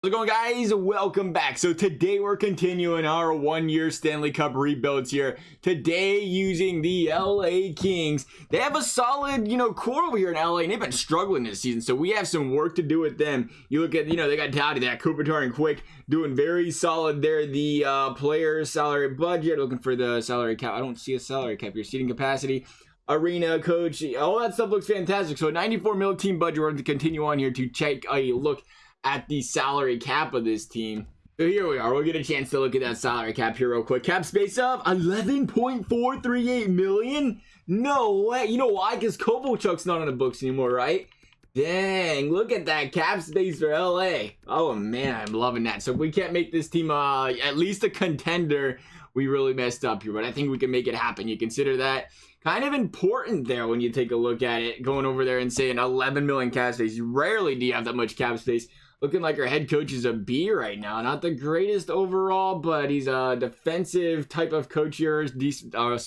How's it going, guys? Welcome back. So today we're continuing our one-year Stanley Cup rebuilds here. Today using the LA Kings. They have a solid, core over here in LA, and they've been struggling this season. So we have some work to do with them. You look at, they got Dowdy, that Kopitar and Quick doing very solid there. The players' salary budget, looking for the salary cap. I don't see a salary cap here. Seating capacity. Arena, coach, all that stuff looks fantastic. So 94 mil team budget. We're going to continue on here to check a look at the salary cap of this team. So here we are. We'll get a chance to look at that salary cap here real quick. Cap space of 11.438 million. No way. You know why? Because Kovalchuk's not on the books anymore, right? Dang, look at that cap space for LA. Oh man, I'm loving that. So if we can't make this team at least a contender, we really messed up here, but I think we can make it happen. You consider that kind of important there when you take a look at it, going over there and saying 11 million cap space. Rarely do you have that much cap space. Looking like our head coach is a B right now. Not the greatest overall, but he's a defensive type of coach here as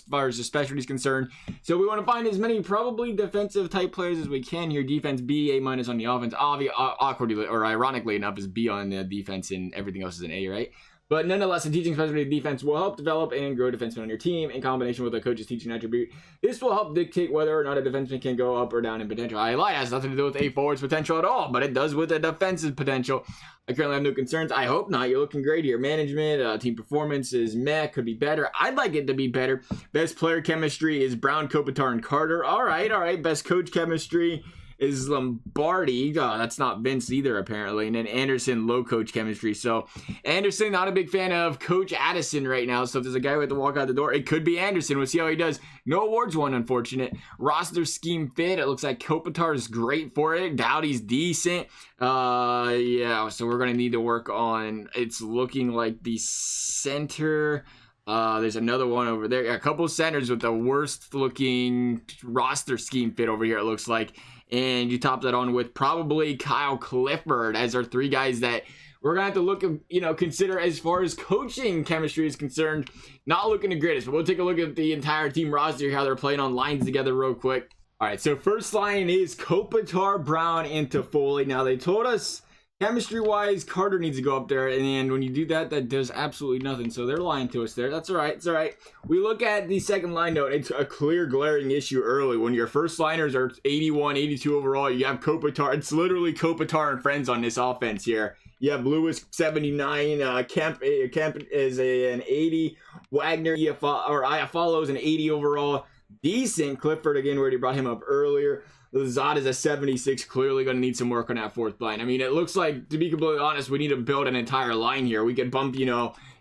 far as the specialty is concerned. So we want to find as many probably defensive type players as we can here. Defense B, A- on the offense. Awkwardly or ironically enough is B on the defense, and everything else is an A, right? But nonetheless, the teaching specialty defense will help develop and grow defensemen on your team in combination with a coach's teaching attribute. This will help dictate whether or not a defenseman can go up or down in potential. I lied, it has nothing to do with a forward's potential at all, but it does with a defensive potential. I currently have no concerns. I hope not. You're looking great here. Management, team performance is meh, could be better. I'd like it to be better. Best player chemistry is Brown, Kopitar, and Carter. All right. Best coach chemistry is Lombardi. That's not Vince either, apparently. And then Anderson, low coach chemistry. So Anderson, not a big fan of Coach Addison right now. So if there's a guy who had to walk out the door, it could be Anderson. We'll see how he does. No awards won, unfortunate. Roster scheme fit. It looks like Kopitar is great for it. Dowdy's decent. Yeah, so we're going to need to work on, it's looking like the center. There's another one over there. A couple centers with the worst looking roster scheme fit over here, it looks like. And you top that on with probably Kyle Clifford as our three guys that we're going to have to look at, consider as far as coaching chemistry is concerned. Not looking the greatest, but we'll take a look at the entire team roster, how they're playing on lines together real quick. All right, so first line is Kopitar, Brown, and Toffoli. Now, they told us chemistry-wise, Carter needs to go up there, and when you do that, that does absolutely nothing. So they're lying to us there. That's all right. It's all right. We look at the second line, though. It's a clear glaring issue early. When your first liners are 81, 82 overall, you have Kopitar. It's literally Kopitar and friends on this offense here. You have Lewis 79, Kemp is an 80, Wagner Iafallo is an 80 overall. Decent. Clifford, again, we already brought him up earlier. Lazard is a 76, clearly going to need some work on that fourth line. I mean, it looks like, to be completely honest, we need to build an entire line here. We could bump,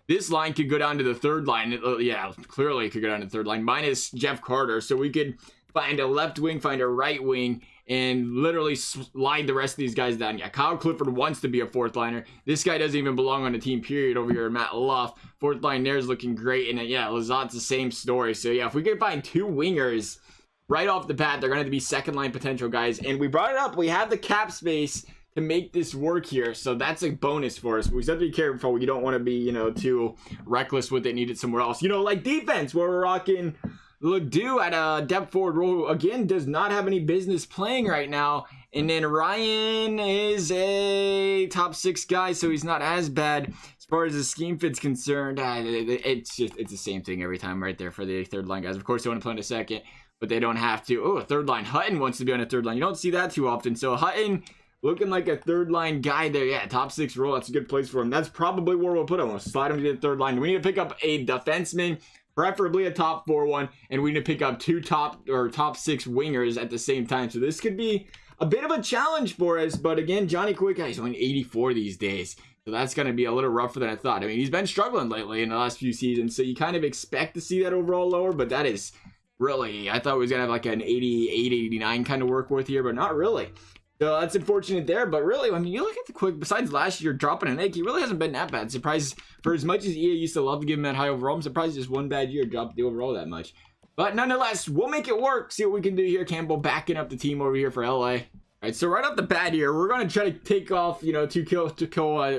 this line could go down to the third line. Yeah, clearly it could go down to the third line. Minus Jeff Carter. So we could find a left wing, find a right wing, and literally slide the rest of these guys down. Yeah, Kyle Clifford wants to be a fourth liner. This guy doesn't even belong on the team, period, over here. Matt Luff. Fourth line there is looking great. And yeah, Lazard's the same story. So yeah, if we could find two wingers right off the bat, they're going to be second line potential guys. And we brought it up. We have the cap space to make this work here. So that's a bonus for us. We just have to be careful. You don't want to be, too reckless with it. Need it somewhere else. Like defense, where we're rocking Ledoux at a depth forward role, who again does not have any business playing right now. And then Ryan is a top 6 guy, so he's not as bad as far as the scheme fit's concerned. It's the same thing every time right there for the third line guys. Of course, they want to play in a second, but they don't have to. Oh, a third line. Hutton wants to be on a third line. You don't see that too often. So Hutton looking like a third line guy there. Yeah, top 6 role. That's a good place for him. That's probably where we'll put him. We'll slide him to the third line. We need to pick up a defenseman, preferably a top 4 one, and we need to pick up 2 top 6 wingers at the same time. So this could be a bit of a challenge for us. But again, Johnny Quick, he's only 84 these days. So that's going to be a little rougher than I thought. I mean, he's been struggling lately in the last few seasons. So you kind of expect to see that overall lower, but that is really, I thought we was going to have like an 88, 89 kind of work with here, but not really. So that's unfortunate there. But really, I mean, you look at the Quick, besides last year dropping an egg, he really hasn't been that bad. Surprised, for as much as EA used to love to give him that high overall, I'm surprised just one bad year dropped the overall that much. But nonetheless, we'll make it work. See what we can do here. Campbell backing up the team over here for LA. All right, so right off the bat here, we're going to try to take off, two kill,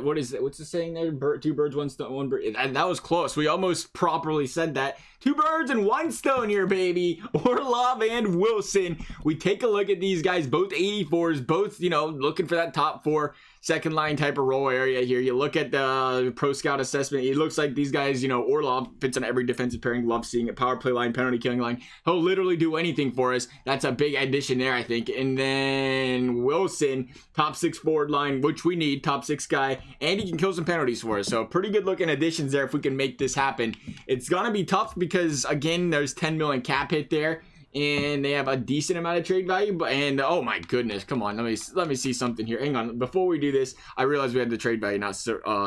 what is it? What's the saying there? Two birds, one stone, one bird. And that was close. We almost properly said that. 2 birds and 1 stone here, baby. Orlov and Wilson. We take a look at these guys, both 84s, both, looking for that top 4. second line type of role area here. You look at the pro scout assessment, it looks like these guys, you know, Orlov fits on every defensive pairing. Love seeing it. Power play line, penalty killing line. He'll literally do anything for us. That's a big addition there, I think. And then Wilson, top 6 forward line, which we need, top 6 guy, and he can kill some penalties for us. So pretty good looking additions there if we can make this happen. It's gonna be tough because again, there's 10 million cap hit there. And they have a decent amount of trade value, but oh my goodness, come on, let me see something here. Hang on, before we do this, I realized we had the trade value not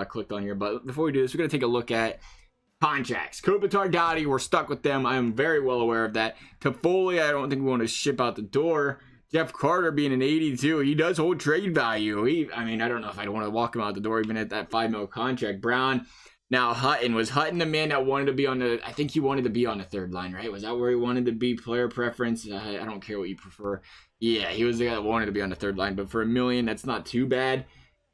clicked on here, but before we do this, we're gonna take a look at contracts. Kopitar, Doughty, we're stuck with them. I am very well aware of that. Toffoli, I don't think we want to ship out the door. Jeff Carter being an 82, he does hold trade value. I mean, I don't know if I'd want to walk him out the door even at that $5 million contract. Brown. Now, was Hutton the man that wanted to be on the, I think he wanted to be on the third line, right? Was that where he wanted to be, player preference? I don't care what you prefer. Yeah, he was the guy that wanted to be on the third line, but for $1 million, that's not too bad.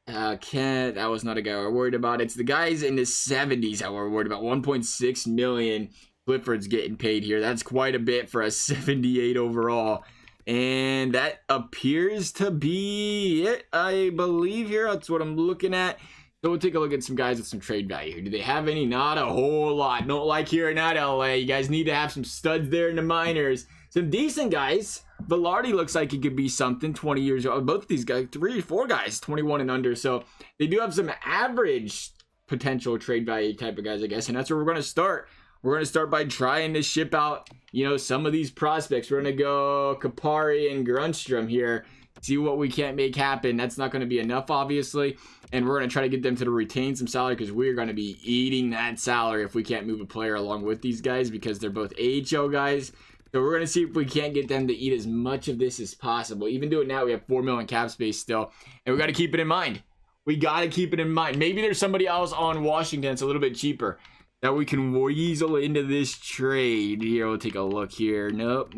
Kent, that was not a guy we're worried about. It's the guys in the 70s that we're worried about. 1.6 million. Clifford's getting paid here. That's quite a bit for a 78 overall. And that appears to be it, I believe here. That's what I'm looking at. So we'll take a look at some guys with some trade value here. Do they have any? Not a whole lot. Don't like here in that LA. You guys need to have some studs there in the minors. Some decent guys. Velarde looks like he could be something. 20 years old. Both of these guys, 3 or 4 guys, 21 and under. So they do have some average potential trade value type of guys, I guess. And that's where we're going to start. We're going to start by trying to ship out, you know, some of these prospects. We're going to go Kapari and Grunstrom here. See what we can't make happen. That's not going to be enough, obviously. And we're going to try to get them to retain some salary because we're going to be eating that salary if we can't move a player along with these guys because they're both AHL guys. So we're going to see if we can't get them to eat as much of this as possible. Even doing that, we have $4 million cap space still. And we got to keep it in mind. We got to keep it in mind. Maybe there's somebody else on Washington that's a little bit cheaper that we can weasel into this trade. Here, we'll take a look here. Nope.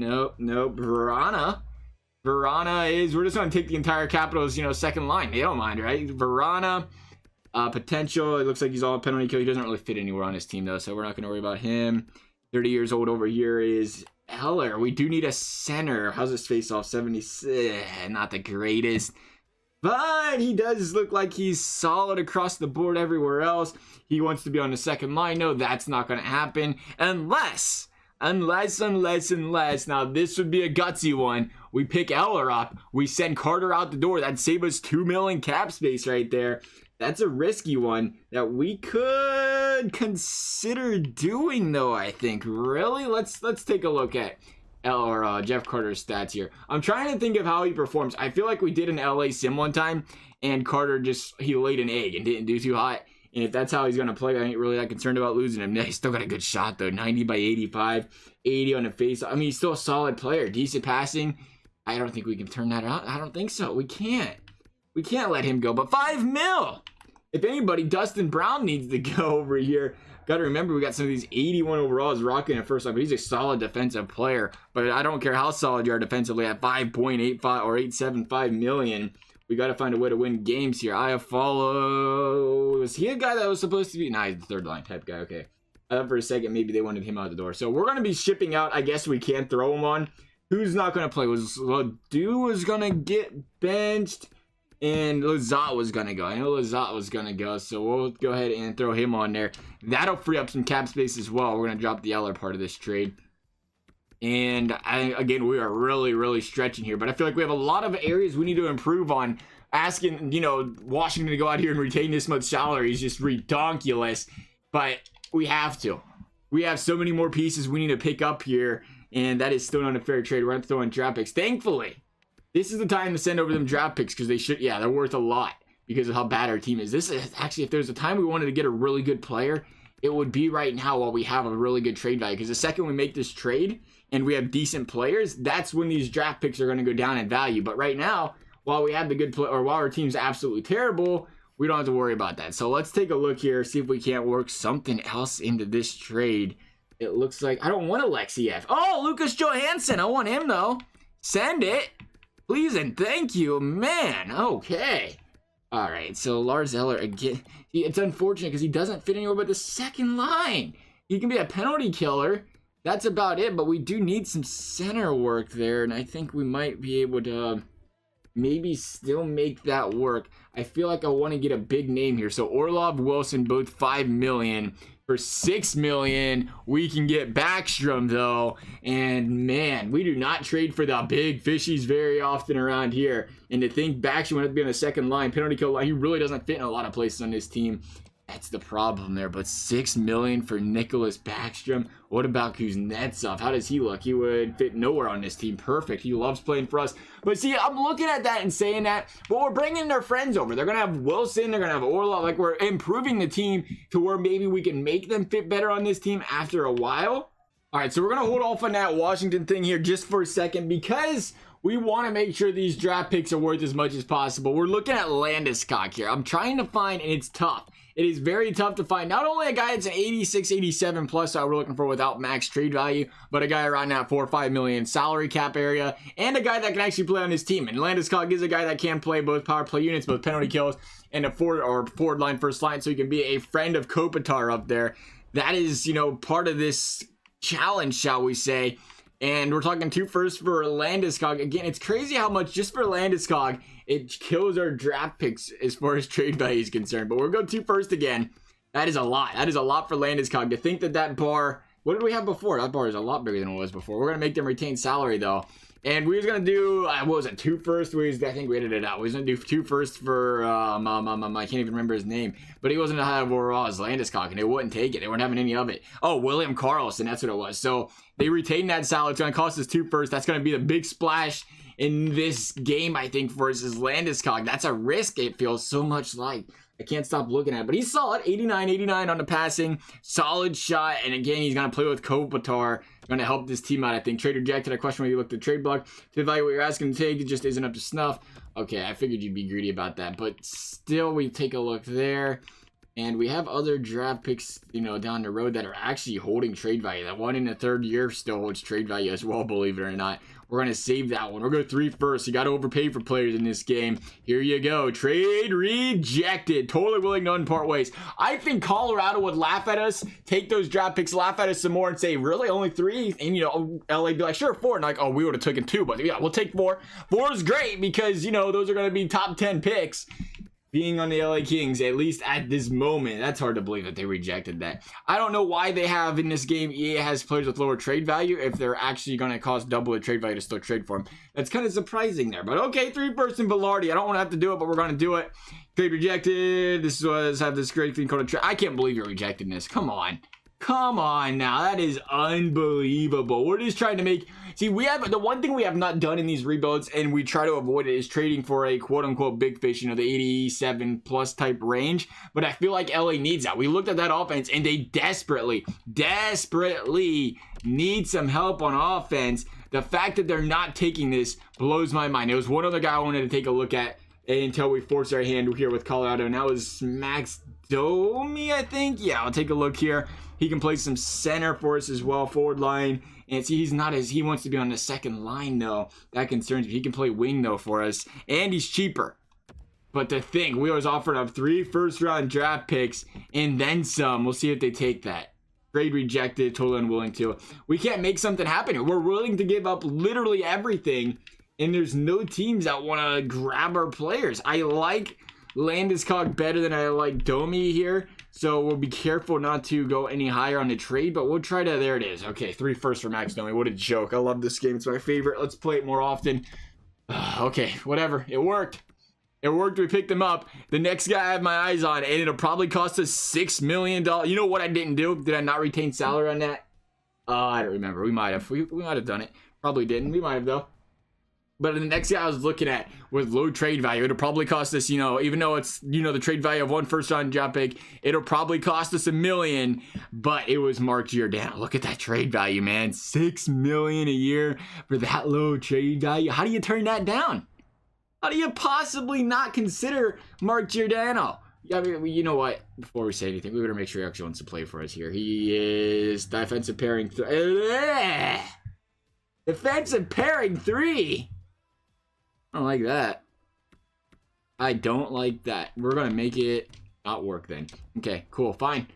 Verana is, we're just going to take the entire Capitals, you know, second line. They don't mind, right? Verana, potential. It looks like he's all penalty kill. He doesn't really fit anywhere on his team, though, so we're not going to worry about him. 30 years old over here is Heller. We do need a center. How's his face-off? 76. Not the greatest. But he does look like he's solid across the board everywhere else. He wants to be on the second line. No, that's not going to happen unless, now this would be a gutsy one. We pick Eller up. We send Carter out the door. That'd save us $2 million cap space right there. That's a risky one that we could consider doing, though, I think. Really? Let's take a look at Jeff Carter's stats here. I'm trying to think of how he performs. I feel like we did an LA sim one time, and Carter he laid an egg and didn't do too hot. And if that's how he's going to play, I ain't really that concerned about losing him. He's still got a good shot, though. 90 by 85, 80 on the face. I mean, he's still a solid player. Decent passing. I don't think we can turn that out. I don't think so. We can't. We can't let him go. But $5 million. If anybody, Dustin Brown needs to go over here. Got to remember, we got some of these 81 overalls rocking at first line, but he's a solid defensive player. But I don't care how solid you are defensively at 5.85 or 875 million. We got to find a way to win games here. Iafallo. Was he a guy that was supposed to be? Nah, he's the third line type guy. Okay. I thought for a second maybe they wanted him out the door. So we're going to be shipping out. I guess we can't throw him on. Who's not going to play? Ledoux was going to get benched. And Lizotte was going to go. I know Lizotte was going to go. So we'll go ahead and throw him on there. That'll free up some cap space as well. We're going to drop the Eller part of this trade. And again, we are really stretching here. But I feel like we have a lot of areas we need to improve on. Asking, you know, Washington to go out here and retain this much salary is just redonkulous. But we have to. We have so many more pieces we need to pick up here. And that is still not a fair trade. We're going to throw in draft picks. Thankfully, this is the time to send over them draft picks because they should, yeah, they're worth a lot because of how bad our team is. This is actually, if there's a time we wanted to get a really good player, it would be right now while we have a really good trade value. Because the second we make this trade and we have decent players, that's when these draft picks are going to go down in value. But right now, while we have the good play, or while our team's absolutely terrible, we don't have to worry about that. So let's take a look here, see if we can't work something else into this trade. It looks like I don't want Alexiev. Oh, Lucas Johansson. I want him though. Send it. Please and thank you, man. Okay. All right, so Lars Eller, again, it's unfortunate because he doesn't fit anywhere but the second line. He can be a penalty killer. That's about it, but we do need some center work there, and I think we might be able to maybe still make that work. I feel like I want to get a big name here. So Orlov, Wilson, both 5 million. For 6 million, we can get Backstrom though. And man, we do not trade for the big fishies very often around here. And to think Backstrom would have to be on the second line, penalty kill line, he really doesn't fit in a lot of places on this team. That's the problem there. But 6 million for Nicholas Backstrom. What about Kuznetsov? How does he look? He would fit nowhere on this team. Perfect. He loves playing for us. But see, I'm looking at that and saying that, but we're bringing their friends over. They're going to have Wilson. They're going to have Orlov. Like, we're improving the team to where maybe we can make them fit better on this team after a while. All right, so we're going to hold off on that Washington thing here just for a second because we want to make sure these draft picks are worth as much as possible. We're looking at Landeskog here. I'm trying to find, and it's tough. It is very tough to find not only a guy that's an 86, 87 plus that we're looking for without max trade value, but a guy around that 4 or 5 million salary cap area, and a guy that can actually play on his team. And Landeskog is a guy that can play both power play units, both penalty kills, and a forward line, first line, so he can be a friend of Kopitar up there. That is, you know, part of this challenge, shall we say. And we're talking 2 firsts for Landeskog. Again, it's crazy how much just for Landeskog it kills our draft picks as far as trade value is concerned. But we'll go 2 firsts again. That is a lot. That is a lot for Landeskog. To think that that bar, what did we have before? That bar is a lot bigger than it was before. We're going to make them retain salary though. And we was going to do, what was it, 2 firsts? I think we edited it out. We was going to do 2 firsts for, I can't even remember his name. But he wasn't high overall as Landeskog, and they wouldn't take it. They weren't having any of it. Oh, William Karlsson, that's what it was. So they retained that salary. It's going to cost us 2 firsts. That's going to be the big splash in this game, I think, versus Landeskog. That's a risk, it feels so much like. I can't stop looking at it. But he's solid. 89 on the passing. Solid shot. And again, he's going to play with Kopitar. Going to help this team out, I think. Trade rejected. I question whether you looked at the trade block to evaluate what you're asking to take. It just isn't up to snuff. Okay, I figured you'd be greedy about that. But still, we take a look there. And we have other draft picks, you know, down the road that are actually holding trade value. That one in the 3rd year still holds trade value as well, believe it or not. We're going to save that one. We'll go 3 firsts. You got to overpay for players in this game. Here you go. Trade rejected. Totally willing to unpart ways. I think Colorado would laugh at us, take those draft picks, laugh at us some more and say, really, only 3? And, you know, LA be like, sure, 4. And like, oh, we would have taken 2. But yeah, we'll take 4. 4 is great because, you know, those are going to be top 10 picks. Being on the LA Kings, at least at this moment, that's hard to believe that they rejected that. I don't know why they have in this game, EA has players with lower trade value if they're actually going to cost double the trade value to still trade for them. That's kind of surprising there. But okay, 3 firsts in Velarde. I don't want to have to do it, but we're going to do it. Trade rejected. This was have this great thing called a trade. I can't believe you're rejecting this. Come on. Come on now. That is unbelievable. We're just trying to make... See, we have... The one thing we have not done in these rebuilds, and we try to avoid it, is trading for a quote-unquote big fish, you know, the 87-plus type range. But I feel like LA needs that. We looked at that offense, and they desperately need some help on offense. The fact that they're not taking this blows my mind. There was one other guy I wanted to take a look at until we forced our hand here with Colorado, and that was Max Domi, I think. Yeah, I'll take a look here. He can play some center for us as well, forward line. And see, he wants to be on the second line, though. That concerns me. He can play wing, though, for us. And he's cheaper. But the thing, we was offered up 3 first-round draft picks and then some. We'll see if they take that. Trade rejected, totally unwilling to. We can't make something happen here. We're willing to give up literally everything. And there's no teams that want to grab our players. I like Landeskog better than I like Domi here. So we'll be careful not to go any higher on the trade, but we'll try to, there it is. Okay, 3 firsts for Max Domi. What a joke. I love this game. It's my favorite. Let's play it more often. Okay, whatever. It worked. It worked. We picked him up. The next guy I have my eyes on, and it'll probably cost us $6 million. You know what I didn't do? Did I not retain salary on that? I don't remember. We might have. We might have done it. Probably didn't. We might have, though. But the next guy I was looking at with low trade value, it'll probably cost us, you know, even though it's, you know, the trade value of 1 first-round draft pick, it'll probably cost us $1 million, but it was Mark Giordano. Look at that trade value, man. $6 million a year for that low trade value. How do you turn that down? How do you possibly not consider Mark Giordano? I mean, you know what? Before we say anything, we better make sure he actually wants to play for us here. He is defensive pairing. Defensive pairing 3. I don't like that. I don't like that. We're going to make it not work then. Okay, cool. Fine.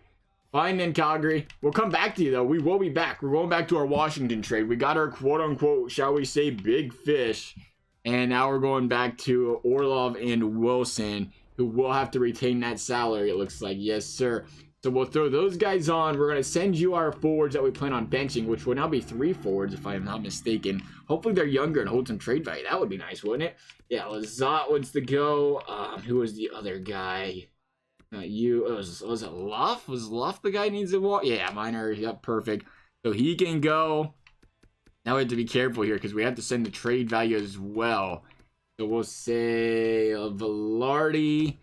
Fine then, Calgary. We'll come back to you, though. We will be back. We're going back to our Washington trade. We got our quote-unquote, shall we say, big fish. And now we're going back to Orlov and Wilson, who will have to retain that salary, it looks like. Yes, sir. So we'll throw those guys on. We're going to send you our forwards that we plan on benching, which will now be 3 forwards, if I am not mistaken. Hopefully they're younger and hold some trade value. That would be nice, wouldn't it? Yeah, Lazat wants to go. Who was the other guy? Not you. Was it Luff? Was Luff the guy who needs to walk? Yeah, Minor. Yep, perfect. So he can go. Now we have to be careful here because we have to send the trade value as well. So we'll say Velarde.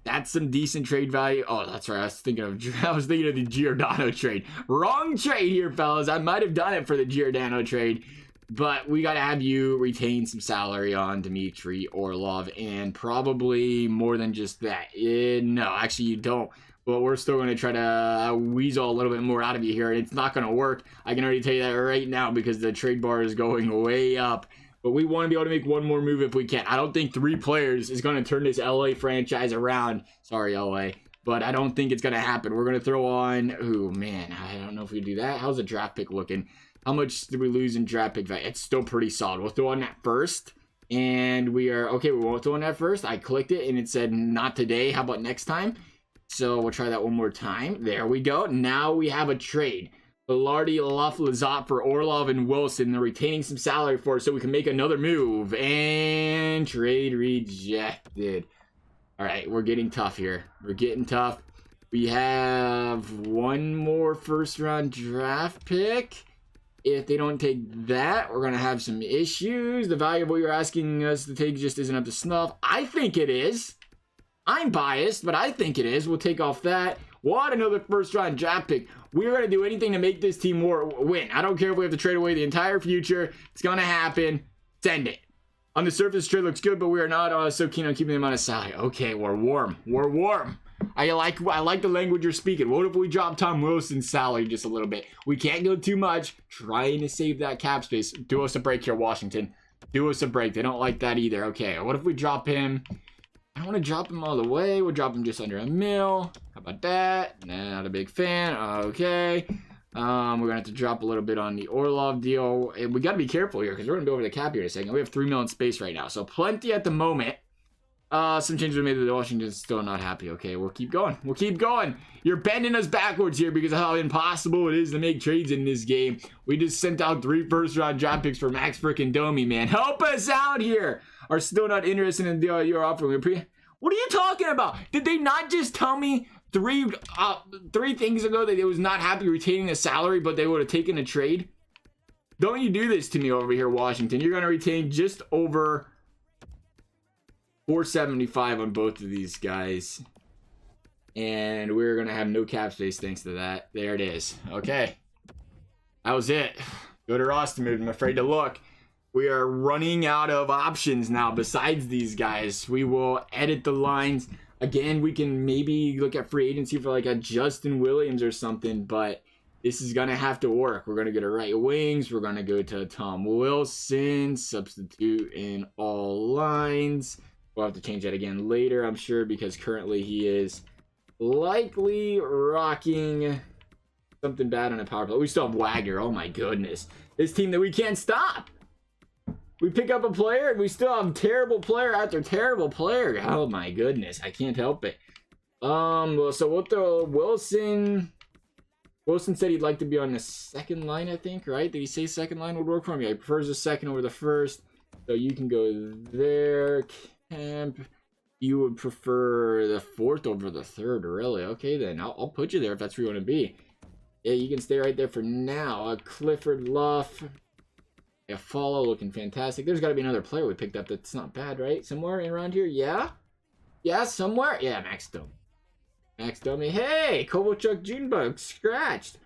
That's some decent trade value. Oh, that's right. I was thinking of the Giordano trade. Wrong trade here, fellas. I might have done it for the Giordano trade, but we got to have you retain some salary on Dmitry Orlov, and probably more than just that. No, actually, you don't. But we're still going to try to weasel a little bit more out of you here, and it's not going to work. I can already tell you that right now because the trade bar is going way up. But we want to be able to make one more move if we can. I don't think 3 players is going to turn this LA franchise around. Sorry, LA. But I don't think it's going to happen. We're going to throw on... Oh, man. I don't know if we do that. How's the draft pick looking? How much did we lose in draft pick value? It's still pretty solid. We'll throw on that first. And we are... Okay, we won't throw on that first. I clicked it and it said not today. How about next time? So we'll try that one more time. There we go. Now we have a trade. Velarde, Luff, Lazat for Orlov and Wilson. They're retaining some salary for us so we can make another move. And trade rejected. All right, we're getting tough here. We're getting tough. We have one more first-round draft pick. If they don't take that, we're going to have some issues. The value of what you're asking us to take just isn't up to snuff. I think it is. I'm biased, but I think it is. We'll take off that. What another first-round draft pick. We're going to do anything to make this team win. I don't care if we have to trade away the entire future. It's going to happen. Send it. On the surface, trade looks good, but we are not so keen on keeping them on a salary. Okay, we're warm. We're warm. I like the language you're speaking. What if we drop Tom Wilson's salary just a little bit? We can't go too much. Trying to save that cap space. Do us a break here, Washington. Do us a break. They don't like that either. Okay, what if we drop him... I don't want to drop him all the way. We'll drop him just under $1 million. How about that? Not a big fan. Okay. We're going to have to drop a little bit on the Orlov deal. And we got to be careful here because we're going to go over the cap here in a second. We have $3 million in space right now. So plenty at the moment. Some changes were made to the Washington's still not happy. Okay, we'll keep going. We'll keep going. You're bending us backwards here because of how impossible it is to make trades in this game. We just sent out 3 first-round draft picks for Max frickin' Domi, man. Help us out here. Are still not interested in the deal you're offering. What are you talking about? Did they not just tell me three things ago that they was not happy retaining the salary, but they would have taken a trade? Don't you do this to me over here, Washington. You're going to retain just over $475 on both of these guys. And we're going to have no cap space thanks to that. There it is. Okay. That was it. Go to roster mode. I'm afraid to look. We are running out of options now besides these guys. We will edit the lines. Again, we can maybe look at free agency for like a Justin Williams or something, but this is going to have to work. We're going to go to right wings. We're going to go to Tom Wilson, substitute in all lines. We'll have to change that again later, I'm sure, because currently he is likely rocking something bad on a power play. We still have Wagner. Oh my goodness. This team that we can't stop. We pick up a player and we still have terrible player after terrible player. Oh my goodness. I can't help it. Well, so we'll throw Wilson. Wilson said he'd like to be on the second line, I think, right? Did he say second line would work for him? Yeah, he prefers the second over the first. So you can go there. Camp. You would prefer the fourth over the third, really? Okay, then. I'll put you there if that's where you want to be. Yeah, you can stay right there for now. Clifford, Luff. Yeah, follow, looking fantastic. There's got to be another player we picked up that's not bad, right? Somewhere around here? Yeah? Yeah, somewhere? Yeah, Max Domi. Max Domi. Hey! Kovalchuk Junebug scratched.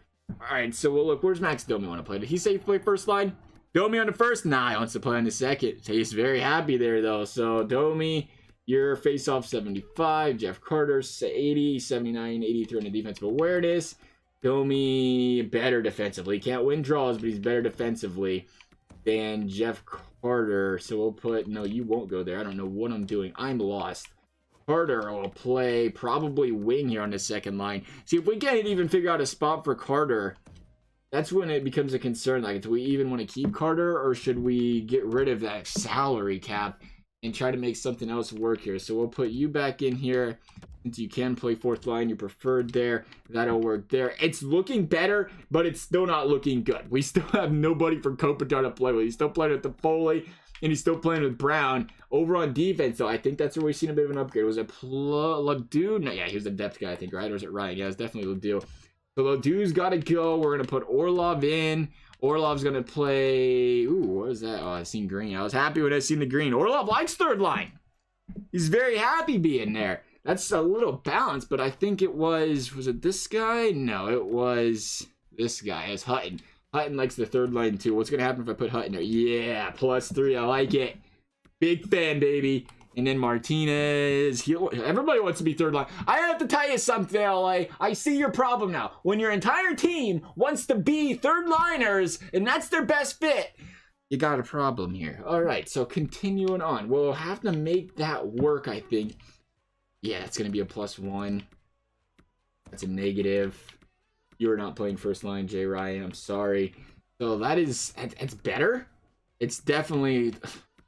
Alright, so we'll look. Where's Max Domi want to play? Did he say he play first line? Domi on the first? Nah, he wants to play on the second. So he's very happy there, though. So, Domi, your face-off 75. Jeff Carter, 80, 79, 83 on the defensive awareness. Domi, better defensively. Can't win draws, but he's better defensively than Jeff Carter. So we'll put... No, you won't go there. I don't know what I'm doing. I'm lost. Carter will play probably wing here on the second line. See, if we can't even figure out a spot for Carter, that's when it becomes a concern. Like, do we even want to keep Carter, or should we get rid of that salary cap and try to make something else work here? So we'll put you back in here. Since you can play fourth line, you preferred there. That'll work there. It's looking better, but it's still not looking good. We still have nobody for Kopitar to play with. He's still playing with Toffoli, and he's still playing with Brown. Over on defense, though, I think that's where we've seen a bit of an upgrade. Was it Ledoux? No, yeah, he was a depth guy, I think, right? Or was it Ryan? Yeah, it's definitely Ledoux. So Ledoux's got to go. We're going to put Orlov in. Orlov's going to play... Ooh, what is that? Oh, I seen green. I was happy when I seen the green. Orlov likes third line. He's very happy being there. That's a little balanced, but I think it was it this guy? No, it was this guy. It's Hutton. Hutton likes the third line too. What's going to happen if I put Hutton there? Yeah, +3. I like it. Big fan, baby. And then Martinez. Everybody wants to be third line. I have to tell you something, LA. I see your problem now. When your entire team wants to be third liners and that's their best fit, you got a problem here. All right, so continuing on. We'll have to make that work, I think. Yeah, it's going to be a +1. That's a negative. You're not playing first line, Jay Ryan. I'm sorry. So it's better. It's definitely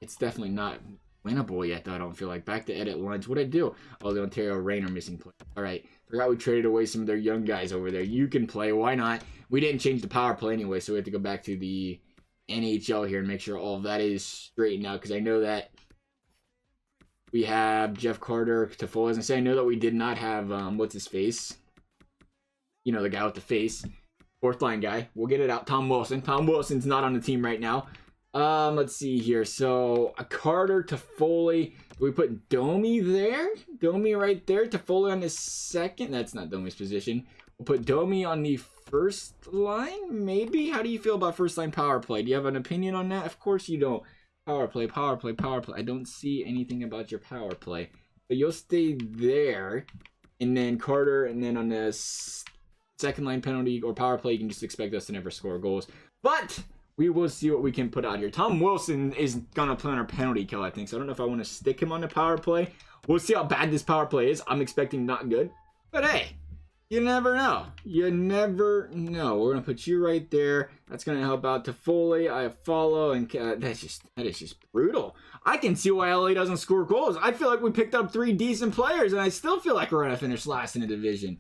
not winnable yet, though. I don't feel like. Back to edit lines. What'd I do? Oh, the Ontario Reign are missing play. All right. Forgot we traded away some of their young guys over there. You can play. Why not? We didn't change the power play anyway, so we have to go back to the NHL here and make sure all of that is straightened out, because I know that we have Jeff Carter, Toffoli. As I say, I know that we did not have, what's his face? You know, the guy with the face. Fourth line guy. We'll get it out. Tom Wilson. Tom Wilson's not on the team right now. Let's see here. So, a Carter, Toffoli. Do we put Domi there? Domi right there. Toffoli on the second. That's not Domi's position. We'll put Domi on the first line, maybe? How do you feel about first line power play? Do you have an opinion on that? Of course you don't. Power play, power play, power play. I don't see anything about your power play. But you'll stay there. And then Carter, and then on the second line penalty or power play, you can just expect us to never score goals. But we will see what we can put out here. Tom Wilson is going to play on our penalty kill, I think. So I don't know if I want to stick him on the power play. We'll see how bad this power play is. I'm expecting not good. But hey, you never know. You never know. We're going to put you right there. That's going to help out Toffoli. I follow, and that is just brutal. I can see why LA doesn't score goals. I feel like we picked up 3 decent players, and I still feel like we're going to finish last in the division.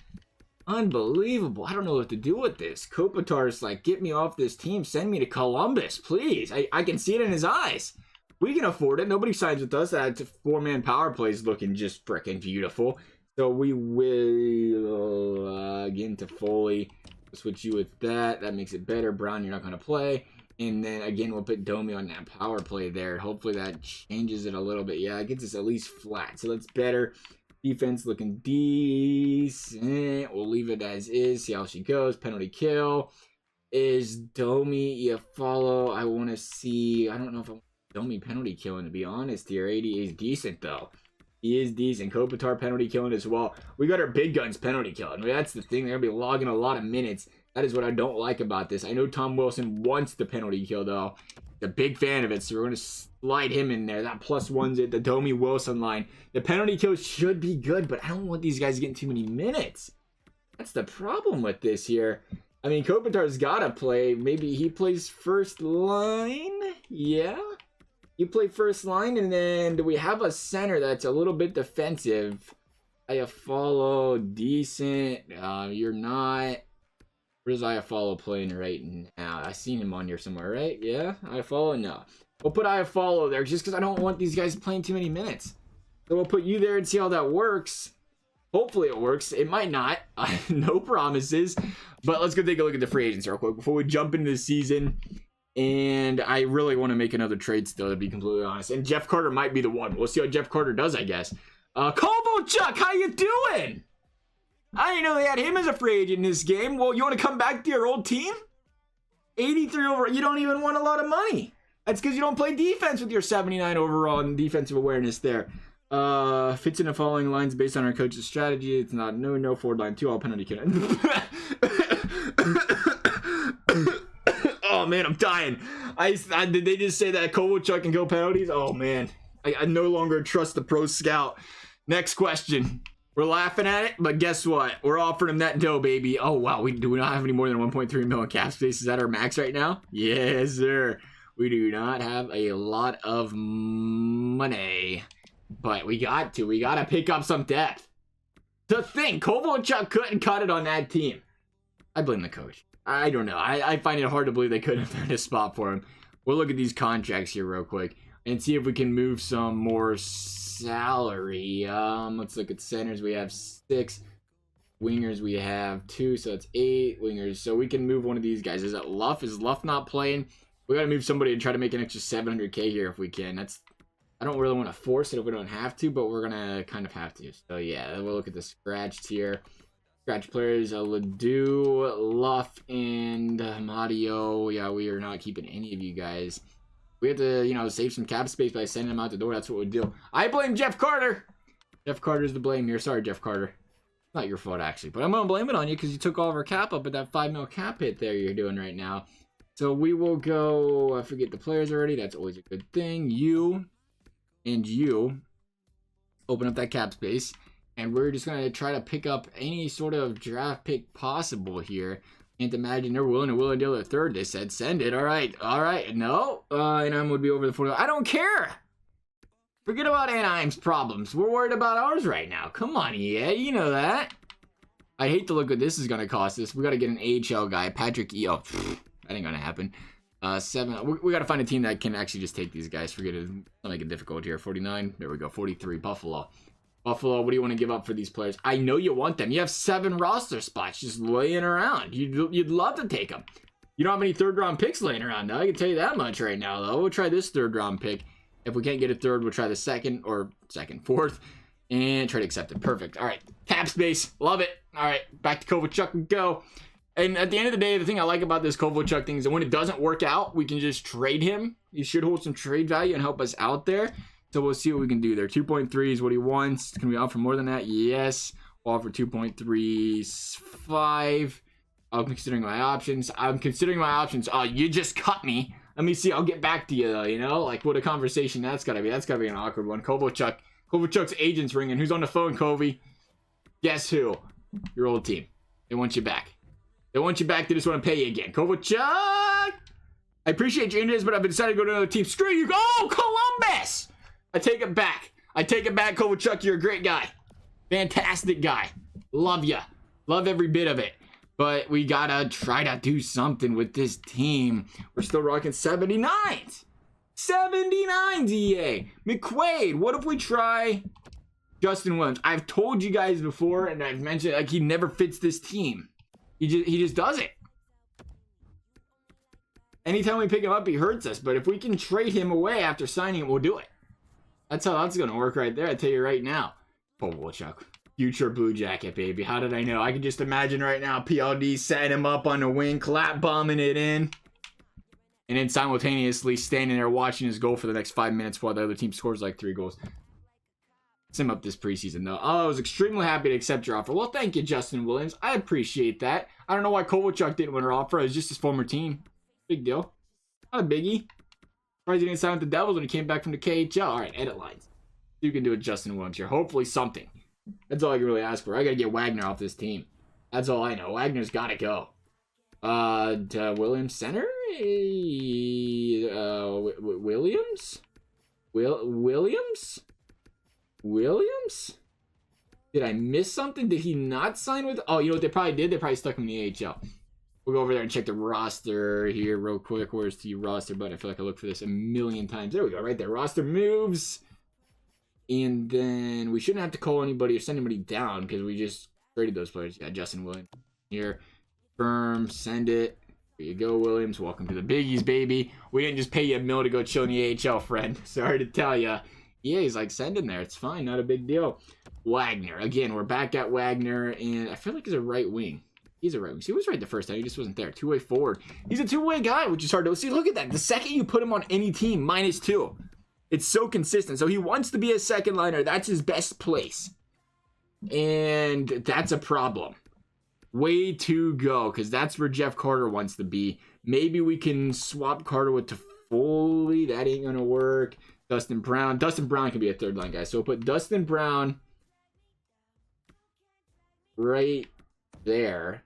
Unbelievable. I don't know what to do with this. Kopitar's like, get me off this team. Send me to Columbus, please. I can see it in his eyes. We can afford it. Nobody signs with us. That 4-man power play is looking just freaking beautiful. So we will, again, Toffoli, switch you with that. That makes it better. Brown, you're not going to play. And then, again, we'll put Domi on that power play there. Hopefully that changes it a little bit. Yeah, it gets us at least flat. So that's better. Defense looking decent. We'll leave it as is. See how she goes. Penalty kill. Is Domi, you follow? I want to see. I don't know if I want Domi penalty killing, to be honest here. 80 is decent, though. He is decent. Kopitar penalty killing as well. We got our big guns penalty killing. I mean, that's the thing. They're going to be logging a lot of minutes. That is what I don't like about this. I know Tom Wilson wants the penalty kill, though. He's a big fan of it, so we're going to slide him in there. That +1's it. The Domi Wilson line. The penalty kill should be good, but I don't want these guys getting too many minutes. That's the problem with this here. I mean, Kopitar's got to play. Maybe he plays first line? Yeah. You play first line, and then do we have a center that's a little bit defensive? Iafallo, decent. You're not. Where's Iafallo playing right now? I seen him on here somewhere, right? Yeah? Iafallo? No. We'll put Iafallo there just because I don't want these guys playing too many minutes. So we'll put you there and see how that works. Hopefully it works. It might not. No promises. But let's go take a look at the free agents real quick before we jump into the season. And I really want to make another trade still, to be completely honest. And Jeff Carter might be the one. We'll see how Jeff Carter does, I guess. Kovalchuk, how you doing? I didn't know they had him as a free agent in this game. Well, you want to come back to your old team? 83 overall. You don't even want a lot of money. That's because you don't play defense with your 79 overall and defensive awareness there. Fits in the following lines based on our coach's strategy. It's not no forward line 2, all penalty kill. Oh man, I'm dying. Did they just say that Kovalchuk can go penalties? Oh man, I no longer trust the pro scout. Next question. We're laughing at it, but guess what? We're offering him that dough, baby. Oh, wow. We do not have any more than 1.3 million cap space. Is that our max right now? Yes, sir. We do not have a lot of money. But we got to. We got to pick up some depth. To think, Kovalchuk couldn't cut it on that team. I blame the coach. I don't know. I find it hard to believe they couldn't find a spot for him. We'll look at these contracts here real quick and see if we can move some more salary. Let's look at centers. We have 6. Wingers we have 2, so it's 8 wingers. So we can move one of these guys. Is it Luff? Is Luff not playing? We got to move somebody and try to make an extra 700K here if we can. I don't really want to force it if we don't have to, but we're going to kind of have to. So yeah, we'll look at the scratched here. Scratch players, Ledoux, Luff, and Mario. Yeah, we are not keeping any of you guys. We have to, save some cap space by sending them out the door. That's what we do. I blame Jeff Carter. Jeff Carter's to blame here. Sorry, Jeff Carter. Not your fault, actually. But I'm going to blame it on you because you took all of our cap up at that 5 mil cap hit there you're doing right now. So we will go, I forget the players already. That's always a good thing. You and you open up that cap space. And we're just going to try to pick up any sort of draft pick possible here. Can't imagine they're willing to deal a third. They said, send it. All right. No. Anaheim would be over the 40. I don't care. Forget about Anaheim's problems. We're worried about ours right now. Come on, EA. You know that. I hate to look what this is going to cost us. We got to get an AHL guy. Patrick E.O. That ain't going to happen. 7. We got to find a team that can actually just take these guys. Forget it. I'll make it difficult here. 49. There we go. 43. Buffalo. Buffalo, what do you want to give up for these players? I know you want them. You have 7 roster spots just laying around. You'd love to take them. You don't have any third-round picks laying around, though. I can tell you that much right now, though. We'll try this third-round pick. If we can't get a third, we'll try the fourth, and try to accept it. Perfect. All right, cap space. Love it. All right, back to Kovalchuk we go. And at the end of the day, the thing I like about this Kovalchuk thing is that when it doesn't work out, we can just trade him. He should hold some trade value and help us out there. So we'll see what we can do there. 2.3 is what he wants. Can we offer more than that? Yes. We'll offer 2.35. I'm considering my options. Oh, you just cut me. Let me see. I'll get back to you, though, Like, what a conversation that's got to be. That's got to be an awkward one. Kovalchuk's agent's ringing. Who's on the phone, Kovy? Guess who? Your old team. They want you back. They just want to pay you again. Kovalchuk! I appreciate your interest, but I've decided to go to another team. Screw you. Oh, Columbus! I take it back, Kovalchuk. You're a great guy. Fantastic guy. Love ya. Love every bit of it. But we gotta try to do something with this team. We're still rocking 79s. 79s, EA. McQuaid, what if we try Justin Williams? I've told you guys before, and I've mentioned, like, he never fits this team. He just does it. Anytime we pick him up, he hurts us. But if we can trade him away after signing him, we'll do it. That's how that's going to work right there. I tell you right now. Kovalchuk. Future Blue Jacket, baby. How did I know? I can just imagine right now PLD setting him up on the wing, clap bombing it in. And then simultaneously standing there watching his goal for the next 5 minutes while the other team scores like 3 goals. Sim up this preseason, though. Oh, I was extremely happy to accept your offer. Well, thank you, Justin Williams. I appreciate that. I don't know why Kovalchuk didn't win our offer. It was just his former team. Big deal. Not a biggie. Surprised he didn't sign with the Devils when he came back from the KHL. All right, edit lines. You can do it, Justin Williams here. Hopefully something. That's all I can really ask for. I got to get Wagner off this team. That's all I know. Wagner's got to go. Williams center? Williams? Did I miss something? Did he not sign with? Oh, you know what they probably did? They probably stuck him in the AHL. We'll go over there and check the roster here real quick. Where's the roster button? I feel like I looked for this a million times. There we go, right there. Roster moves. And then we shouldn't have to call anybody or send anybody down because we just traded those players. Yeah, Justin Williams here. Firm, send it. There you go, Williams. Welcome to the biggies, baby. We didn't just pay you $1 million to go chill in the AHL, friend. Sorry to tell you. Yeah, he's like, send him there. It's fine. Not a big deal. Wagner. Again, we're back at Wagner, and I feel like he's a right wing. He's a right wing. See, he was right the first time. He just wasn't there. Two-way forward. He's a two-way guy, which is hard to see. Look at that. The second you put him on any team, -2. It's so consistent. So he wants to be a second liner. That's his best place. And that's a problem. Way to go, because that's where Jeff Carter wants to be. Maybe we can swap Carter with Toffoli. That ain't going to work. Dustin Brown. Dustin Brown can be a third line guy. So we'll put Dustin Brown right there.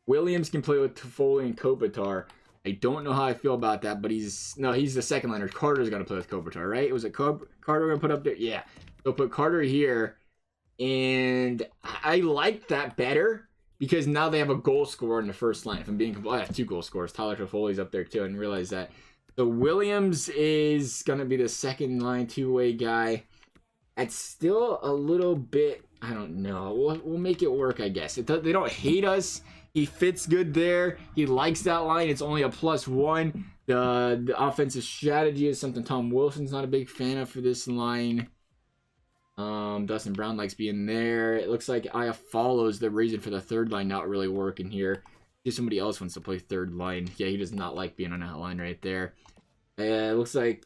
Williams can play with Toffoli and Kopitar. I don't know how I feel about that, but he's the second liner. Carter's going to play with Kopitar, right? Was it Carter going to put up there? Yeah. So put Carter here. And I like that better because now they have a goal scorer in the first line. If I'm being completely, I have 2 goal scorers. Tyler Toffoli's up there too. I didn't realize that. So Williams is going to be the second line 2-way guy. It's still a little bit, I don't know. We'll make it work, I guess. They don't hate us. He fits good there. He likes that line. It's only a +1. The offensive strategy is something Tom Wilson's not a big fan of for this line. Dustin Brown likes being there. It looks like Aya follows the reason for the third line not really working here. If somebody else wants to play third line. Yeah, he does not like being on that line right there. It looks like,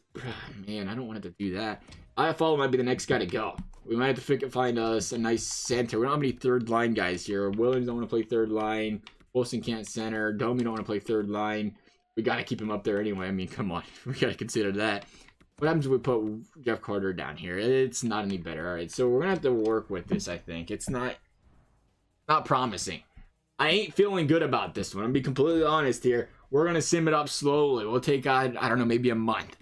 man, I don't want it to do that. Aya follow might be the next guy to go. We might have to find us a nice center. We don't have any third line guys here. Williams don't want to play third line. Wilson can't center. Domi don't want to play third line. We got to keep him up there anyway. I mean, come on. We got to consider that. What happens if we put Jeff Carter down here? It's not any better. All right, so we're going to have to work with this, I think. It's not promising. I ain't feeling good about this one. I'm going to be completely honest here. We're going to sim it up slowly. We'll take, I don't know, maybe a month.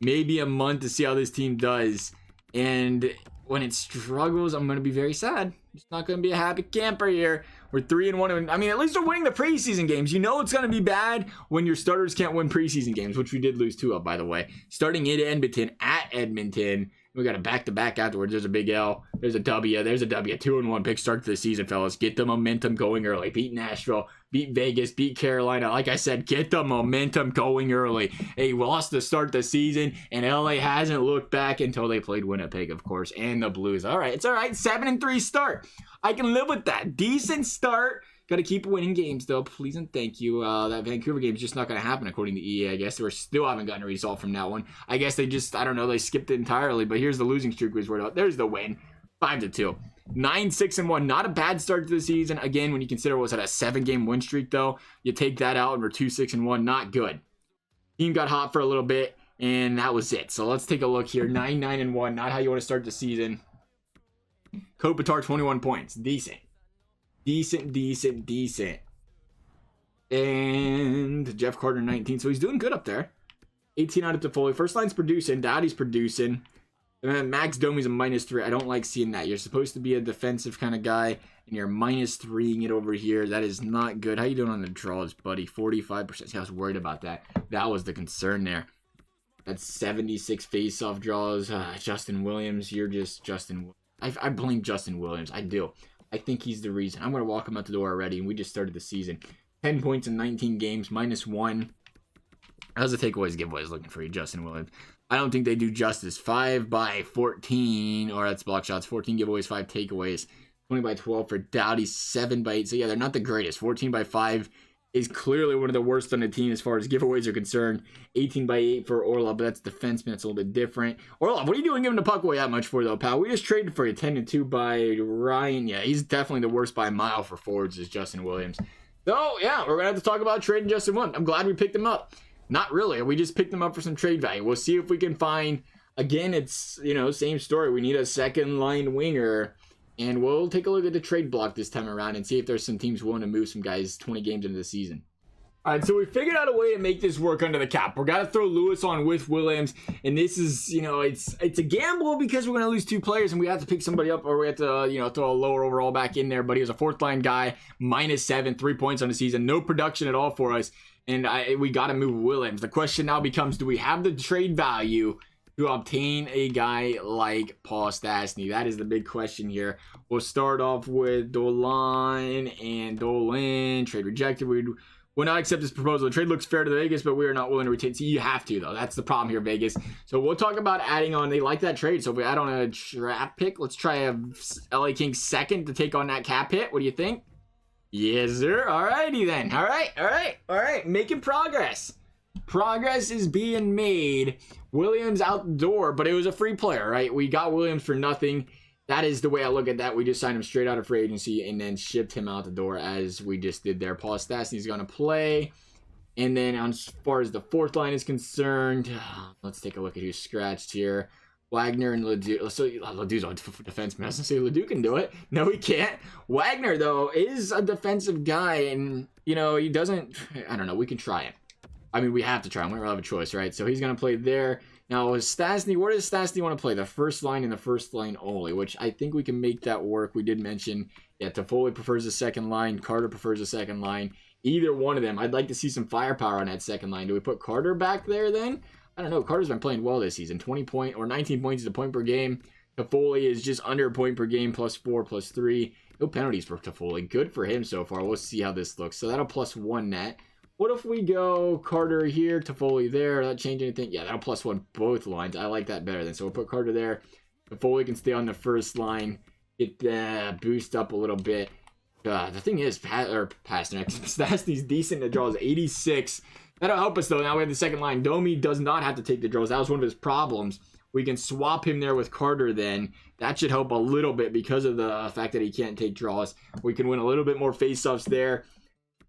Maybe a month to see how this team does. And when it struggles, I'm going to be very sad. It's not going to be a happy camper here. We're 3-1. I mean, at least we're winning the preseason games. You know it's going to be bad when your starters can't win preseason games, which we did lose 2 of, by the way. Starting in Edmonton, at Edmonton. We got a back-to-back afterwards. There's a big L. There's a W. There's a W. 2-1. Big start to the season, fellas. Get the momentum going early. Beat Nashville. Beat Vegas. Beat Carolina. Like I said, get the momentum going early. They lost to start the season, and LA hasn't looked back until they played Winnipeg, of course, and the Blues. All right. It's all right. 7-3 start. I can live with that. Decent start. Got to keep winning games, though. Please and thank you. That Vancouver game is just not going to happen, according to EA, I guess. We still haven't gotten a result from that one. I guess they just, I don't know, they skipped it entirely. But here's the losing streak we was worried about. There's the win. 5-2. 9-6-1. Not a bad start to the season. Again, when you consider, was it a 7-game win streak, though? You take that out, and we're 2-6-1. Not good. Team got hot for a little bit, and that was it. So let's take a look here. 9-9-1. Not how you want to start the season. Kopitar, 21 points. Decent. Decent. And Jeff Carter, 19. So he's doing good up there. 18 out of Toffoli. First line's producing. Daddy's producing. And then Max Domi's a -3. I don't like seeing that. You're supposed to be a defensive kind of guy, and you're -3ing it over here. That is not good. How you doing on the draws, buddy? 45%. See, I was worried about that. That was the concern there. That's 76 face-off draws. Justin Williams, you're just Justin Williams. I blame Justin Williams. I do. I think he's the reason. I'm going to walk him out the door already, and we just started the season. 10 points in 19 games, -1. How's the takeaways, giveaways looking for you, Justin Williams? I don't think they do justice. 5 by 14, or that's block shots. 14 giveaways, 5 takeaways. 20 by 12 for Doughty, 7 by 8. So, yeah, they're not the greatest. 14 by 5 is clearly one of the worst on the team as far as giveaways are concerned. 18 by 8 for Orlov, but that's defenseman. That's a little bit different. Orlov, what are you doing giving the puck away that much for, though, pal? We just traded for you. 10-2 by Ryan. Yeah, he's definitely the worst by a mile for forwards is Justin Williams. So, yeah, we're going to have to talk about trading Justin Williams. I'm glad we picked him up. Not really. We just picked him up for some trade value. We'll see if we can find, again, it's, same story. We need a second-line winger. And we'll take a look at the trade block this time around and see if there's some teams willing to move some guys 20 games into the season. All right, so we figured out a way to make this work under the cap. We're got to throw Lewis on with Williams. And this is, it's a gamble because we're going to lose 2 players and we have to pick somebody up or we have to, throw a lower overall back in there. But he was a 4th-line guy, -7, 3 points on the season. No production at all for us. And we got to move Williams. The question now becomes, do we have the trade value to obtain a guy like Paul Stastny? That is the big question here. We'll start off with Dolan and Dolan. Trade rejected. We will not accept this proposal. The trade looks fair to Vegas, but we are not willing to retain. See, you have to, though. That's the problem here, Vegas. So we'll talk about adding on. They like that trade. So if we add on a draft pick, let's try a LA Kings 2nd to take on that cap hit. What do you think? Yes, sir. All righty then. All right. Making progress. Progress is being made. Williams out the door, but it was a free player, right? We got Williams for nothing. That is the way I look at that. We just signed him straight out of free agency and then shipped him out the door as we just did there. Paul Stastny's going to play. And then as far as the 4th line is concerned, let's take a look at who's scratched here. Wagner and Ledoux. So Ledoux's a defenseman. I was gonna say Ledoux can do it. No, he can't. Wagner though is a defensive guy, and you know he doesn't. I don't know. We can try him. I mean, we have to try him. We don't have a choice, right? So he's gonna play there. Now, Stastny, where does Stastny want to play? The first line and the first line only, which I think we can make that work. We did mention, yeah, Toffoli prefers the second line. Carter prefers the second line. Either one of them. I'd like to see some firepower on that second line. Do we put Carter back there then? I don't know. Carter's been playing well this season. 20 point or 19 points is a point per game. Toffoli is just under a point per game, +4, +3. No penalties for Toffoli. Good for him so far. We'll see how this looks. So that'll +1 net. What if we go Carter here, Toffoli there? That change anything? Yeah, that'll +1 both lines. I like that better then. So we'll put Carter there. Toffoli can stay on the first line. Get that boost up a little bit. The thing is, Stastny's decent to draws, 86. That'll help us though. Now we have the second line. Domi does not have to take the draws. That was one of his problems. We can swap him there with Carter then. That should help a little bit because of the fact that he can't take draws. We can win a little bit more faceoffs there.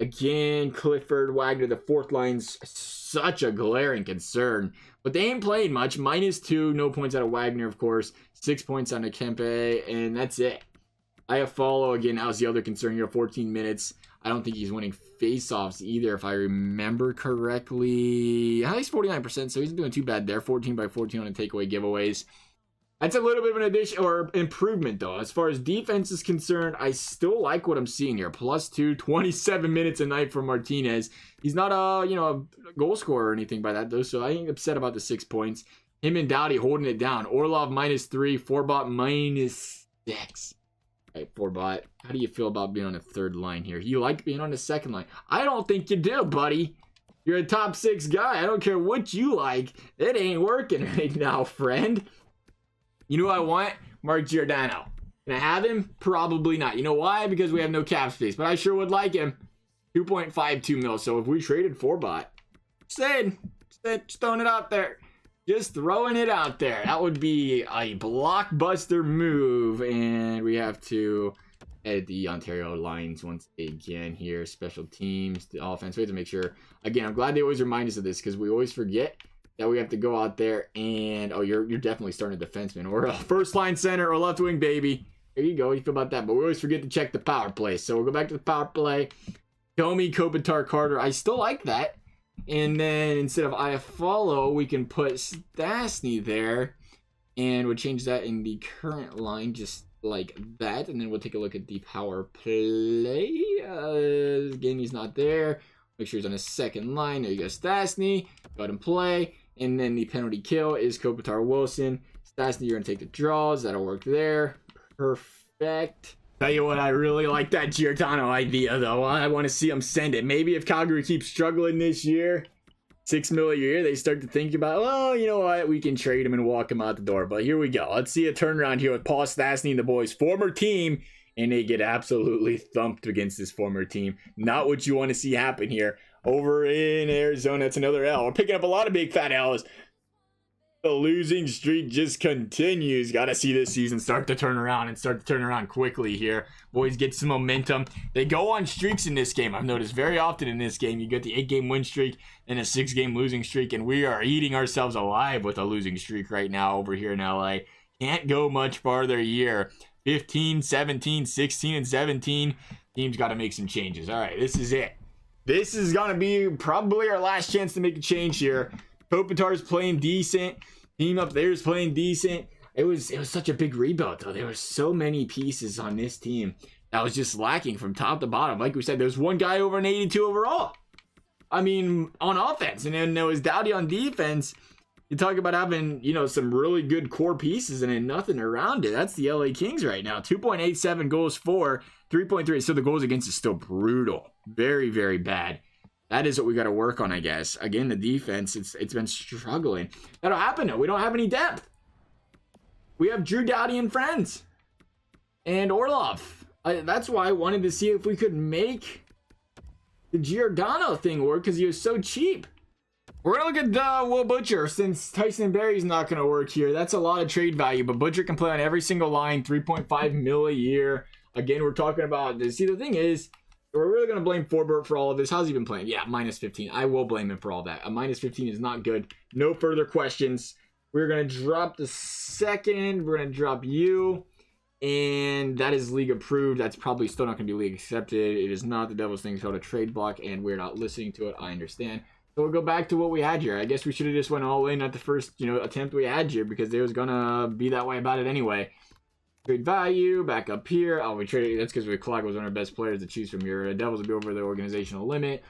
Again, Clifford, Wagner, the fourth line's such a glaring concern. But they ain't played much. -2, no points out of Wagner, of course. 6 points on Kempe, and that's it. Iafallo, again, that was the other concern here, 14 minutes. I don't think he's winning faceoffs either, if I remember correctly. He's 49%, so he's doing too bad there. 14 by 14 on the takeaway giveaways. That's a little bit of an addition or improvement, though. As far as defense is concerned, I still like what I'm seeing here. +2, 27 minutes a night for Martinez. He's not a goal scorer or anything by that, though, so I ain't upset about the 6 points. Him and Doughty holding it down. Orlov -3, Forbot -6. All right, Forbot, how do you feel about being on the third line here? You like being on the second line? I don't think you do, buddy. You're a top 6 guy. I don't care what you like. It ain't working right now, friend. You know who I want? Mark Giordano. Can I have him? Probably not. You know why? Because we have no cap space, but I sure would like him. 2.52 mil. So if we traded Forbot, just throwing it out there. Just throwing it out there. That would be a blockbuster move. And we have to edit the Ontario lines once again here. Special teams, the offense. We have to make sure. Again, I'm glad they always remind us of this because we always forget that we have to go out there and, oh, you're definitely starting a defenseman or a first line center or left wing, baby. There you go. You feel about that. But we always forget to check the power play. So we'll go back to the power play. Domi, Kopitar, Carter. I still like that. And then instead of Iafallo, we can put Stastny there. And we'll change that in the current line just like that. And then we'll take a look at the power play. Again, he's not there. Make sure he's on the second line. There you go, Stastny. Go ahead and play. And then the penalty kill is Kopitar Wilson. Stastny, you're going to take the draws. That'll work there. Perfect. Tell you what, I really like that Giordano idea, though. I want to see him send it. Maybe if Calgary keeps struggling this year, $6 million a year, they start to think about, well, you know what, we can trade him and walk him out the door. But here we go. Let's see a turnaround here with Paul Stastny and the boys' former team, and they get absolutely thumped against this former team. Not what you want to see happen here. Over in Arizona, that's another L. We're picking up a lot of big fat L's. The losing streak just continues. Got to see this season start to turn around quickly here. Boys get some momentum. They go on streaks in this game. I've noticed very often in this game, you get the 8-game win streak and a 6-game losing streak, and we are eating ourselves alive with a losing streak right now over here in LA. Can't go much farther here. 15, 17, 16, and 17. Team's got to make some changes. All right, this is it. This is going to be probably our last chance to make a change here. Kopitar's playing decent. Team up there is playing decent. It was such a big rebuild, though. There were so many pieces on this team that was just lacking from top to bottom. Like we said, there's one guy over an 82 overall. I mean, on offense. And then there was Doughty on defense. You talk about having, some really good core pieces and then nothing around it. That's the LA Kings right now. 2.87 goals for, 3.3. So the goals against is still brutal. Very, very bad. That is what we got to work on, I guess. Again, the defense, it's been struggling. That'll happen, though. We don't have any depth. We have Drew Doughty and friends. And Orlov. That's why I wanted to see if we could make the Giordano thing work, because he was so cheap. We're going to look at Will Butcher, since Tyson Barrie's not going to work here. That's a lot of trade value, but Butcher can play on every single line, 3.5 mil a year. Again, we're talking about this. See, the thing is, we're really going to blame Forbert for all of this. How's he been playing? Yeah, -15. I will blame him for all that. A -15 is not good. No further questions. We're going to drop the second. We're going to drop you. And that is league approved. That's probably still not going to be league accepted. It is not the devil's thing called a trade block, and we're not listening to it. I understand. So we'll go back to what we had here. I guess we should have just went all in at the first, attempt we had here, because it was going to be that way about it anyway. Trade value, back up here. Oh, we traded. That's because Clark was one of our best players to choose from here. Devils will be over the organizational limit.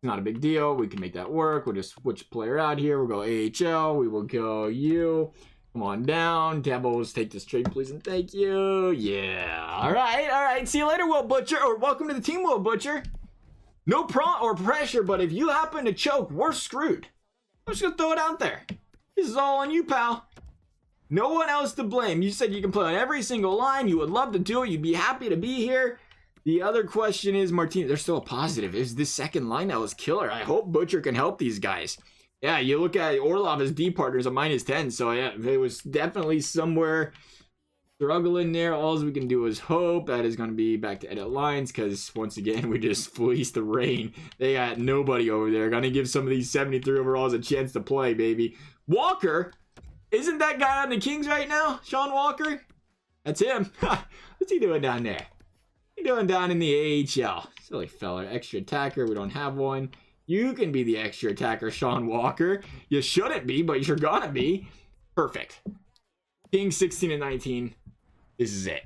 Not a big deal. We can make that work. We'll just switch player out here. We'll go AHL. We will go you. Come on down. Devils, take this trade, please, and thank you. Yeah. All right. See you later, Will Butcher. Or welcome to the team, Will Butcher. No pressure, but if you happen to choke, we're screwed. I'm just going to throw it out there. This is all on you, pal. No one else to blame. You said you can play on every single line. You would love to do it. You'd be happy to be here. The other question is, Martinez, they're still a positive. Is this second line that was killer? I hope Butcher can help these guys. Yeah, you look at Orlov as D partners a -10. So, yeah, it was definitely somewhere struggling there. All we can do is hope that is going to be back to edit lines, because, once again, we just fleeced the rain. They got nobody over there. Going to give some of these 73 overalls a chance to play, baby. Walker? Isn't that guy on the Kings right now? Sean Walker? That's him. What's he doing down there? What are you doing down in the AHL? Silly fella. Extra attacker. We don't have one. You can be the extra attacker, Sean Walker. You shouldn't be, but you're gonna be. Perfect. Kings 16-19. This is it.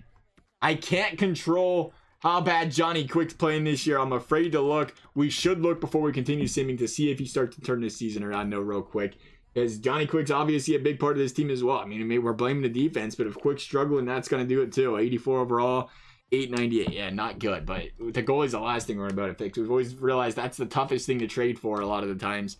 I can't control how bad Johnny Quick's playing this year. I'm afraid to look. We should look before we continue simming to see if he starts to turn this season around. No, real quick. Because Johnny Quick's obviously a big part of this team as well. I mean, we're blaming the defense, but if Quick's struggling, that's going to do it too. 84 overall, 898. Yeah, not good. But the goalie's the last thing we're about to fix. We've always realized that's the toughest thing to trade for a lot of the times,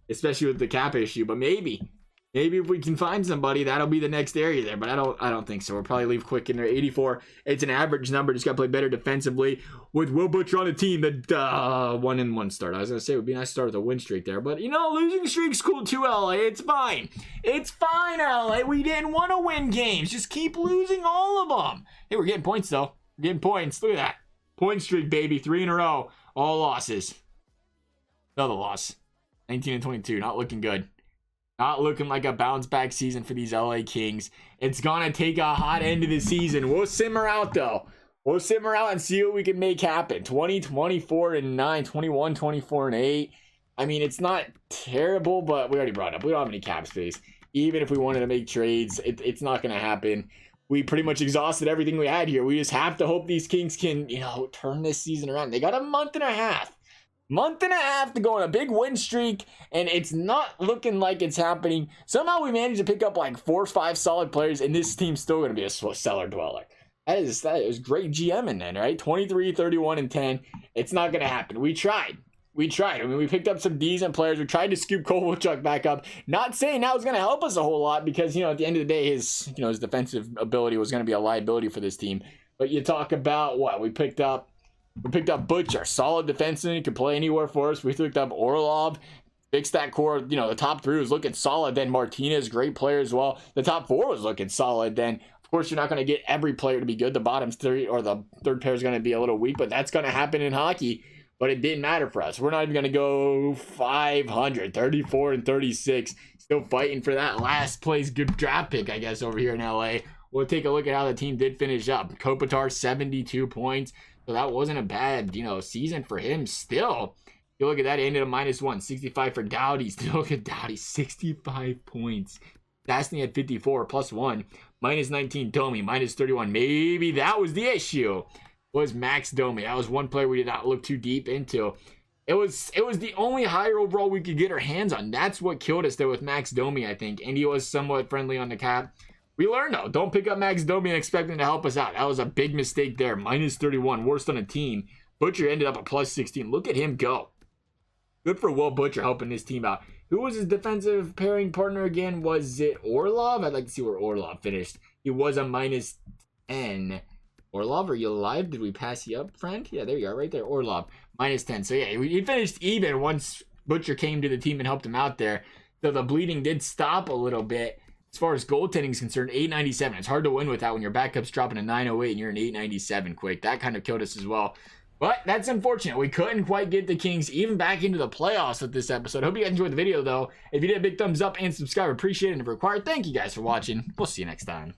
especially with the cap issue. But maybe if we can find somebody, that'll be the next area there. But I don't think so. We'll probably leave Quick in there. 84. It's an average number. Just got to play better defensively with Will Butcher on the team. The 1-1 start. I was gonna say it would be nice to start with a win streak there, but losing streak's cool too. LA, it's fine. It's fine, LA. We didn't want to win games. Just keep losing all of them. Hey, we're getting points though. We're getting points. Look at that point streak, baby. 3 in a row. All losses. Another loss. 19-22. Not looking good. Not looking like a bounce back season for these LA Kings. It's gonna take a hot end of the season. We'll simmer out though. We'll simmer out and see what we can make happen. 20-24-9, 21-24-8. I mean, it's not terrible, but we already brought it up. We don't have any cap space. Even if we wanted to make trades, it's not gonna happen. We pretty much exhausted everything we had here. We just have to hope these Kings can, turn this season around. They got a month and a half to go on a big win streak, and it's not looking like it's happening. Somehow we managed to pick up like 4 or 5 solid players, and this team's still going to be a cellar dweller. That is great GMing then, right? 23, 31, and 10. It's not going to happen. We tried. I mean, we picked up some decent players. We tried to scoop Kovalchuk back up. Not saying that was going to help us a whole lot because, at the end of the day, his defensive ability was going to be a liability for this team. But you talk about what we picked up. We picked up Butcher, solid defenseman. He could play anywhere for us. We picked up Orlov, fixed that core. The top 3 was looking solid. Then Martinez, great player as well. The top 4 was looking solid. Then, of course, you're not going to get every player to be good. The bottom 3 or the third pair is going to be a little weak, but that's going to happen in hockey. But it didn't matter for us. We're not even going to go 500, 34-36. Still fighting for that last place good draft pick, I guess, over here in LA. We'll take a look at how the team did finish up. Kopitar, 72 points. So that wasn't a bad, season for him still. You look at that, ended at -1. 65 for Doughty. Still look at Doughty, 65 points. Stastny had 54, +1. -19, Domi, -31. Maybe that was the issue. Was Max Domi. That was one player we did not look too deep into. It was the only higher overall we could get our hands on. That's what killed us there with Max Domi, I think. And he was somewhat friendly on the cap. We learned, though. Don't pick up Max Domi and expect him to help us out. That was a big mistake there. -31, worst on a team. Butcher ended up at +16. Look at him go. Good for Will Butcher helping this team out. Who was his defensive pairing partner again? Was it Orlov? I'd like to see where Orlov finished. He was a -10. Orlov, are you alive? Did we pass you up, friend? Yeah, there you are, right there. Orlov, -10. So, yeah, he finished even once Butcher came to the team and helped him out there. So, the bleeding did stop a little bit. As far as goaltending is concerned, 897. It's hard to win with that when your backup's dropping to 908 and you're an 897 quick. That kind of killed us as well. But that's unfortunate. We couldn't quite get the Kings even back into the playoffs with this episode. Hope you guys enjoyed the video, though. If you did, a big thumbs up and subscribe. Appreciate it. And if required, thank you guys for watching. We'll see you next time.